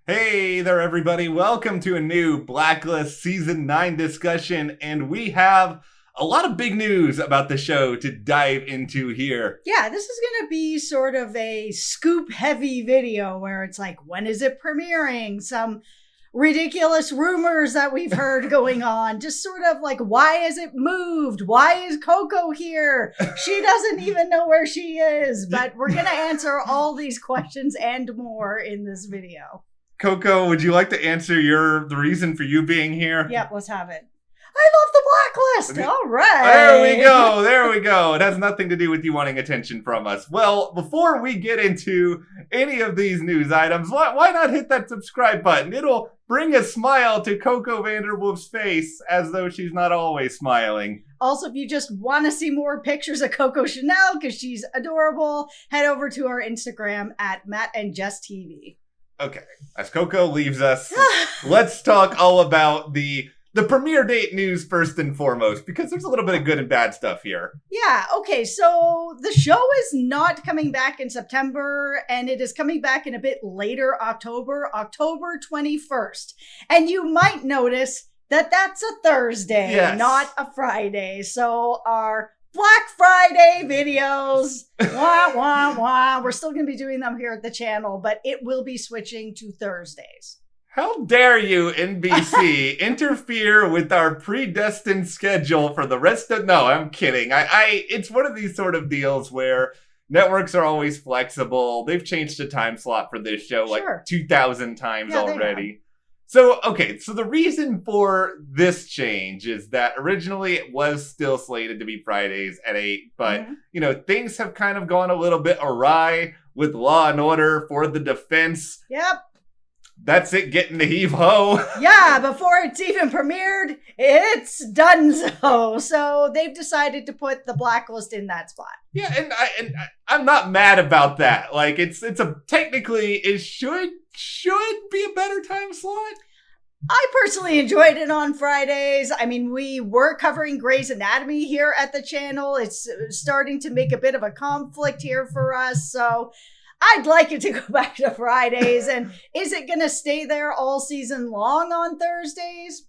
Hey there, everybody. Welcome to a new Blacklist Season 9 discussion, and we have a lot of big news about the show to dive into here. Yeah, this is going to be sort of a scoop-heavy video where it's like, when is it premiering? Some ridiculous rumors that we've heard going on. Just sort of like, why has it moved? Why is Coco here? She doesn't even know where she is. But we're going to answer all these questions and more in this video. Coco, would you like to answer the reason for you being here? Yep, let's have it. I love the Blacklist. All right. There we go. It has nothing to do with you wanting attention from us. Well, before we get into any of these news items, why not hit that subscribe button? It'll bring a smile to Coco Vanderwolf's face, as though she's not always smiling. Also, if you just want to see more pictures of Coco Chanel, because she's adorable, head over to our Instagram at Matt and Jess TV. Okay, as Coco leaves us, let's talk all about the premiere date news first and foremost, because there's a little bit of good and bad stuff here. Yeah, okay, so the show is not coming back in September, and it is coming back in a bit later, October 21st. And you might notice that that's a Thursday, yes, not a Friday. So our Black Friday videos, wah, wah, wah. We're still going to be doing them here at the channel, but it will be switching to Thursdays. How dare you, NBC, interfere with our predestined schedule for the rest of... No, I'm kidding. It's one of these sort of deals where networks are always flexible. They've changed the time slot for this show like 2,000 times already. So the reason for this change is that originally it was still slated to be Fridays at 8, but, things have kind of gone a little bit awry with Law and Order for the Defense. Yep. That's it getting the heave-ho. Yeah, before it's even premiered, it's donezo. So they've decided to put the Blacklist in that spot. Yeah, and I'm not mad about that. Like, it should be a better time slot. I personally enjoyed it on Fridays. I mean, we were covering Grey's Anatomy here at the channel. It's starting to make a bit of a conflict here for us. So I'd like it to go back to Fridays. And is it going to stay there all season long on Thursdays?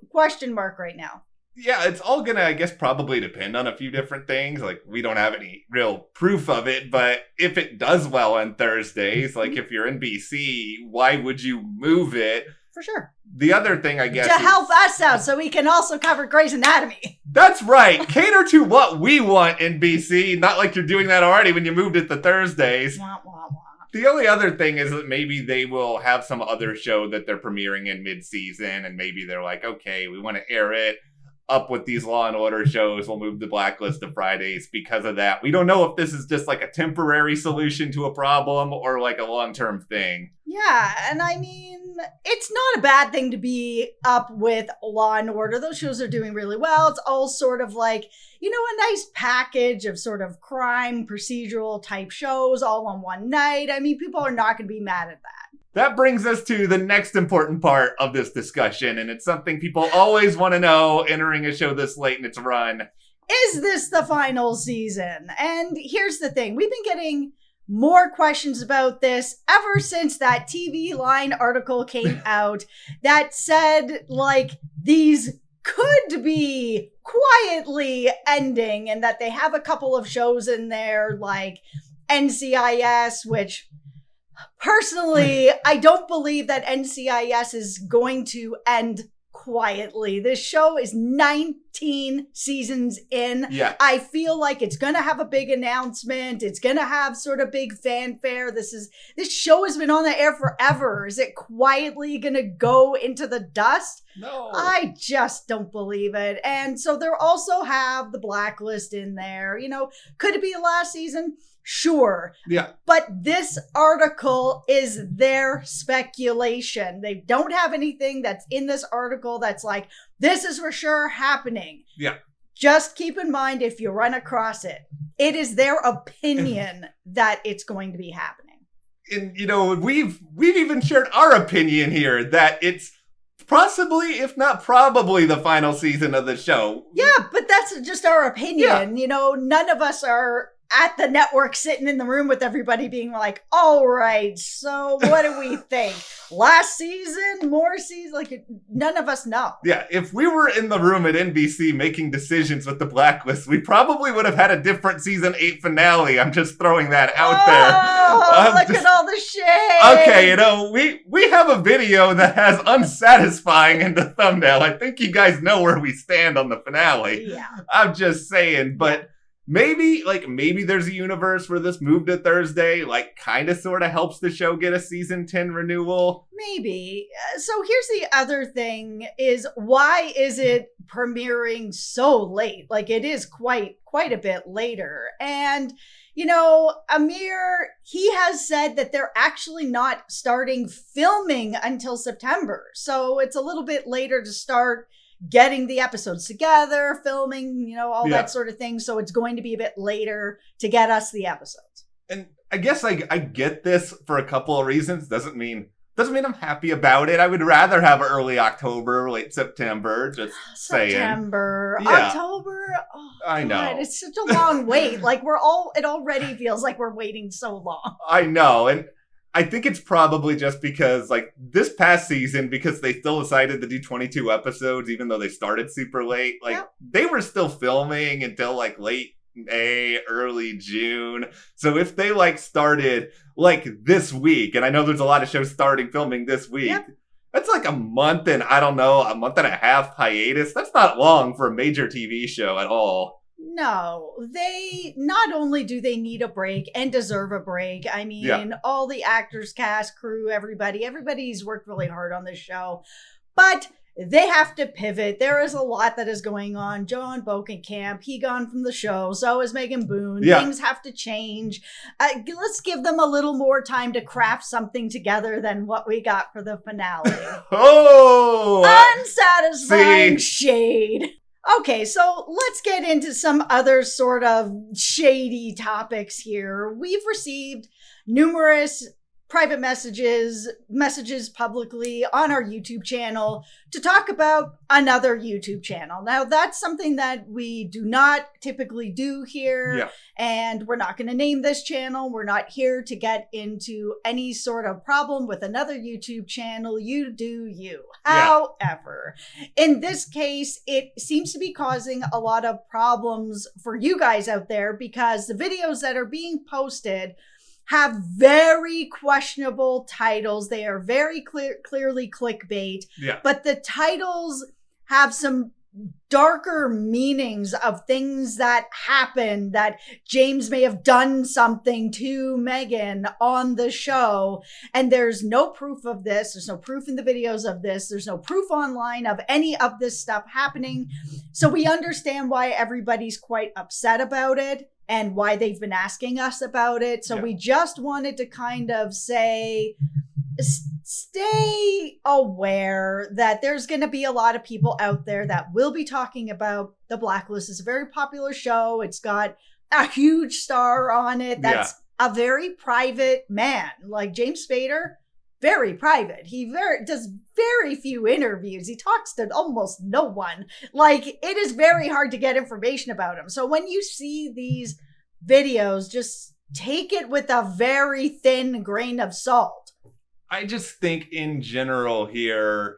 Question mark right now. Yeah, it's all going to, I guess, probably depend on a few different things. Like, we don't have any real proof of it, but if it does well on Thursdays, like if you're NBC, why would you move it? For sure. The other thing, I guess, to help us out so we can also cover Grey's Anatomy. That's right. Cater to what we want, NBC. Not like you're doing that already when you moved it to Thursdays. Wah, wah, wah. The only other thing is that maybe they will have some other show that they're premiering in mid-season, and maybe they're like, okay, we want to air it up with these Law and Order shows. We'll move the Blacklist to Fridays because of that. We don't know if this is just like a temporary solution to a problem or like a long-term thing. Yeah, and I mean, it's not a bad thing to be up with Law and Order. Those shows are doing really well. It's all sort of like, a nice package of sort of crime procedural type shows all on one night. I mean, people are not going to be mad at that. That brings us to the next important part of this discussion, and it's something people always want to know entering a show this late in its run. Is this the final season? And here's the thing. We've been getting more questions about this ever since that TV Line article came out that said, like, these could be quietly ending and that they have a couple of shows in there like NCIS, which... Personally, I don't believe that NCIS is going to end quietly. This show is 19 seasons in. Yeah. I feel like it's going to have a big announcement. It's going to have sort of big fanfare. This show has been on the air forever. Is it quietly going to go into the dust? No. I just don't believe it. And so they'll also have the Blacklist in there. Could it be the last season? Sure. Yeah. But this article is their speculation. They don't have anything that's in this article that's like, this is for sure happening. Yeah. Just keep in mind, if you run across it, it is their opinion that it's going to be happening. And, we've even shared our opinion here that it's possibly, if not probably, the final season of the show. Yeah, but that's just our opinion. Yeah. None of us are at the network sitting in the room with everybody being like, all right, so what do we think? last season, more season, like none of us know. Yeah, if we were in the room at NBC making decisions with the Blacklist, we probably would have had a different season 8 finale. I'm just throwing that out there. Oh, look at all the shade. Okay, we have a video that has unsatisfying in the thumbnail. I think you guys know where we stand on the finale. Yeah. I'm just saying, but maybe there's a universe where this move to Thursday, kind of sort of helps the show get a season 10 renewal. Maybe. So here's the other thing is, why is it premiering so late? It is quite a bit later. And, Amir, he has said that they're actually not starting filming until September. So it's a little bit later to start getting the episodes together, filming, all that sort of thing. So it's going to be a bit later to get us the episodes. And I guess I get this for a couple of reasons. Doesn't mean I'm happy about it. I would rather have early October, late September, just saying. September, yeah. October. Oh, I know. God, it's such a long wait. It already feels like we're waiting so long. I know. And I think it's probably just because, this past season, because they still decided to do 22 episodes, even though they started super late, they were still filming until, late May, early June. So if they, started, this week, and I know there's a lot of shows starting filming this week, that's a month and, a month and a half hiatus. That's not long for a major TV show at all. No, they not only do they need a break and deserve a break. I mean, all the actors, cast, crew, everybody's worked really hard on this show, but they have to pivot. There is a lot that is going on. John Bokenkamp, he gone from the show. So is Megan Boone. Yeah. Things have to change. Let's give them a little more time to craft something together than what we got for the finale. Unsatisfying shade. Okay, so let's get into some other sort of shady topics here. We've received numerous private messages publicly on our YouTube channel to talk about another YouTube channel. Now, that's something that we do not typically do here, and we're not going to name this channel. We're not here to get into any sort of problem with another YouTube channel. You do you. However, in this case, it seems to be causing a lot of problems for you guys out there because the videos that are being posted have very questionable titles. They are very clearly clickbait, but the titles have some darker meanings of things that happen, that James may have done something to Megan on the show. And there's no proof of this. There's no proof in the videos of this. There's no proof online of any of this stuff happening. So we understand why everybody's quite upset about it and why they've been asking us about it. So we just wanted to kind of say, stay aware that there's going to be a lot of people out there that will be talking about The Blacklist. It's a very popular show. It's got a huge star on it. That's a very private man. Like James Spader, very private. He does very few interviews. He talks to almost no one. It is very hard to get information about him. So when you see these videos, just take it with a very thin grain of salt. I just think in general here,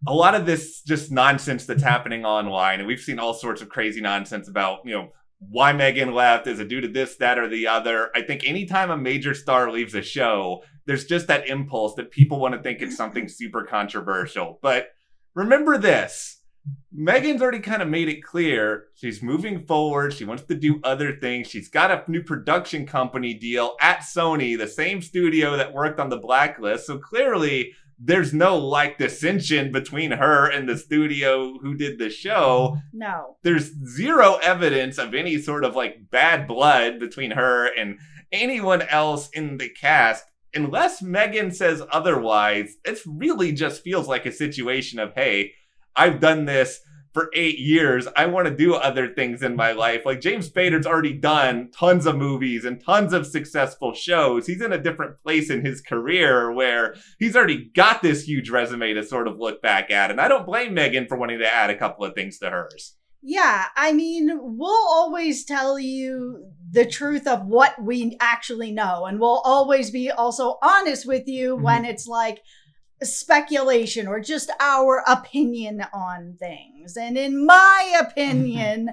a lot of this just nonsense that's happening online, and we've seen all sorts of crazy nonsense about, why Megan left. Is it due to this, that, or the other? I think anytime a major star leaves a show, there's just that impulse that people want to think it's something super controversial. But remember this. Megan's already kind of made it clear she's moving forward. She wants to do other things. She's got a new production company deal at Sony, the same studio that worked on The Blacklist. So clearly there's no dissension between her and the studio who did the show. No. There's zero evidence of any sort of bad blood between her and anyone else in the cast. Unless Megan says otherwise, it really just feels like a situation of, hey, I've done this for 8 years. I want to do other things in my life. James Spader's already done tons of movies and tons of successful shows. He's in a different place in his career where he's already got this huge resume to sort of look back at. And I don't blame Megan for wanting to add a couple of things to hers. Yeah, I mean, we'll always tell you the truth of what we actually know. And we'll always be also honest with you when it's speculation or just our opinion on things. And in my opinion,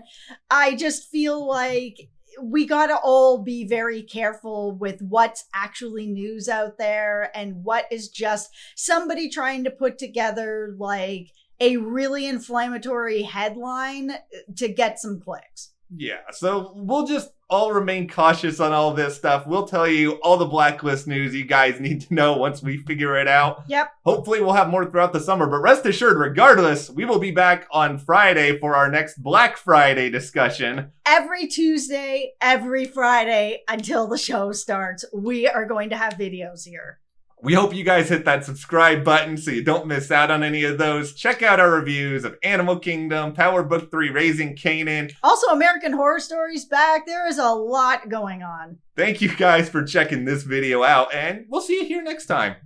I just feel like we gotta all be very careful with what's actually news out there and what is just somebody trying to put together like a really inflammatory headline to get some clicks. Yeah, so we'll just all remain cautious on all this stuff. We'll tell you all the Blacklist news you guys need to know once we figure it out. Yep. Hopefully we'll have more throughout the summer, but rest assured, regardless, we will be back on Friday for our next Black Friday discussion. Every Tuesday, every Friday until the show starts, we are going to have videos here. We hope you guys hit that subscribe button so you don't miss out on any of those. Check out our reviews of Animal Kingdom, Power Book 3, Raising Kanan. Also, American Horror Stories back. There is a lot going on. Thank you guys for checking this video out, and we'll see you here next time.